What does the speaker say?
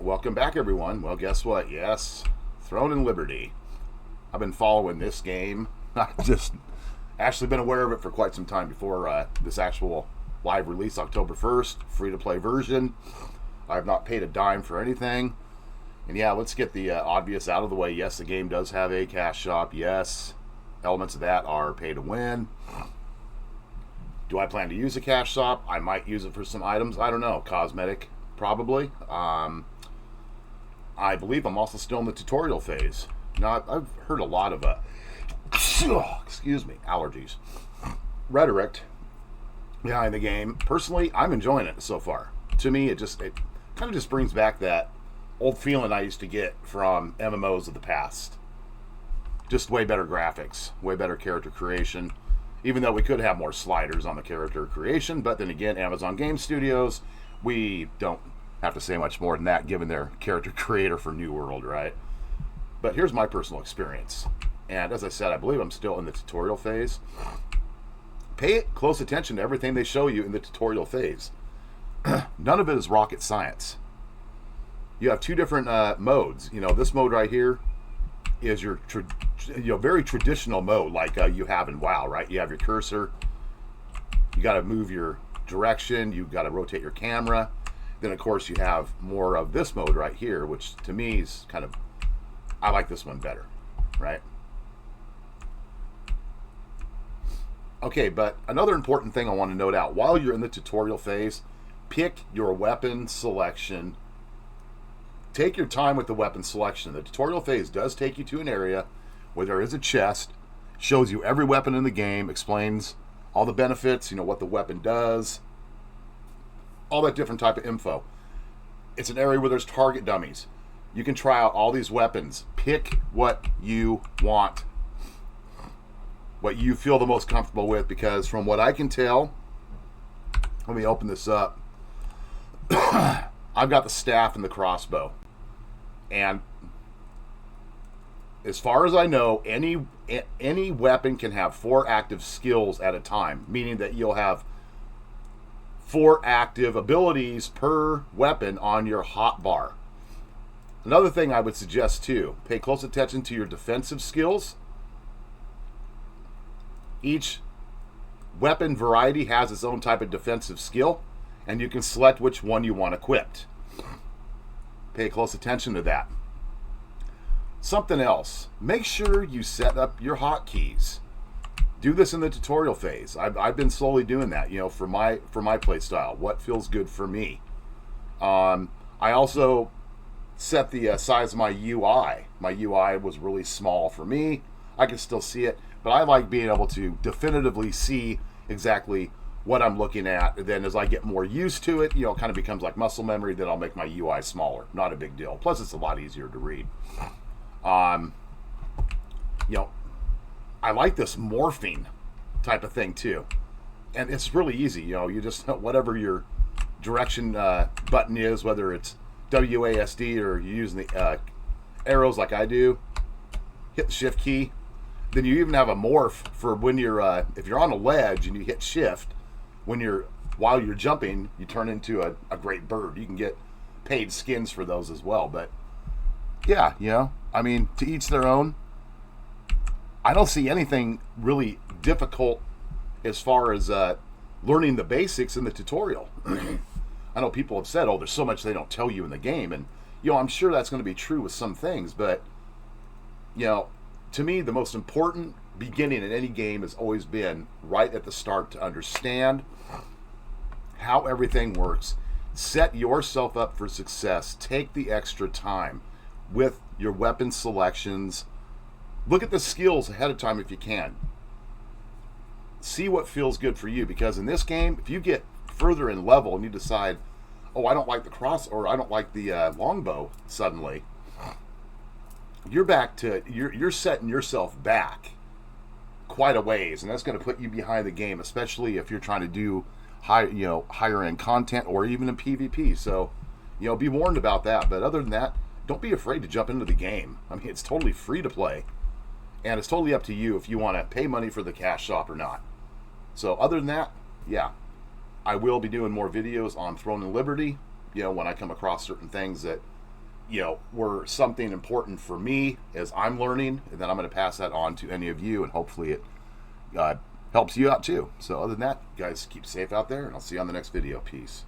Welcome back, everyone. Well, guess what? Yes, Throne and Liberty. I've been following this game. I've just actually been aware of it for quite some time before this actual live release, October 1st, free-to-play version. I've not paid a dime for anything. And yeah, let's get the obvious out of the way. Yes, the game does have a cash shop. Yes, elements of that are pay to win. Do I plan to use a cash shop? I might use it for some items. I don't know. Cosmetic, probably. I believe I'm also still in the tutorial phase. Now, I've heard a lot of excuse me, allergies, rhetoric behind the game. Personally, I'm enjoying it so far. To me, it kind of just brings back that old feeling I used to get from MMOs of the past. Just way better graphics, way better character creation. Even though we could have more sliders on the character creation, but then again, Amazon Game Studios, we don't have to say much more than that given their character creator for New World, right? But here's my personal experience. And as I said, I believe I'm still in the tutorial phase. Pay close attention to everything they show you in the tutorial phase. None of it is rocket science. You have two different modes. You know, this mode right here is your very traditional mode like you have in WoW, right? You have your cursor. You got to move your direction. You got to rotate your camera. Then, of course, you have more of this mode right here, which to me is kind of, I like this one better, right? Okay, but another important thing I want to note out, while you're in the tutorial phase, pick your weapon selection. Take your time with the weapon selection. The tutorial phase does take you to an area where there is a chest, shows you every weapon in the game, explains all the benefits, you know, what the weapon does, all that different type of info. It's an area where there's target dummies. You can try out all these weapons. Pick what you want, what you feel the most comfortable with, because from what I can tell, let me open this up. I've got the staff and the crossbow. And as far as I know, any weapon can have 4 active skills at a time, meaning that you'll have 4 active abilities per weapon on your hotbar. Another thing I would suggest too, pay close attention to your defensive skills. Each weapon variety has its own type of defensive skill, and you can select which one you want equipped. Pay close attention to that. Something else, make sure you set up your hotkeys. Do this in the tutorial phase. I've been slowly doing that, you know, for my play style. What feels good for me. I also set the size of my UI. My UI was really small for me. I can still see it, but I like being able to definitively see exactly what I'm looking at. And then as I get more used to it, you know, it kind of becomes like muscle memory. Then I'll make my UI smaller. Not a big deal. Plus, it's a lot easier to read. You know, I like this morphing type of thing too, and it's really easy. You know, you just whatever your direction button is, whether it's WASD or you're using the arrows like I do, hit the shift key. Then you even have a morph for when you're if you're on a ledge and you hit shift, while you're jumping, you turn into a great bird. You can get paid skins for those as well. But yeah, you know, I mean, to each their own. I don't see anything really difficult as far as learning the basics in the tutorial. I know people have said, oh, there's so much they don't tell you in the game. And, you know, I'm sure that's going to be true with some things. But, you know, to me, the most important beginning in any game has always been right at the start to understand how everything works. Set yourself up for success. Take the extra time with your weapon selections. Look at the skills ahead of time if you can. See what feels good for you, because in this game, if you get further in level and you decide, oh, I don't like the cross, or I don't like the longbow suddenly, you're setting yourself back quite a ways, and that's going to put you behind the game, especially if you're trying to do higher end content or even in PvP. So, you know, be warned about that. But other than that, don't be afraid to jump into the game. I mean, it's totally free to play. And it's totally up to you if you want to pay money for the cash shop or not. So other than that, yeah, I will be doing more videos on Throne and Liberty, you know, when I come across certain things that were something important for me as I'm learning, and then I'm going to pass that on to any of you, and hopefully it helps you out too. So other than that, guys, keep safe out there, and I'll see you on the next video. Peace.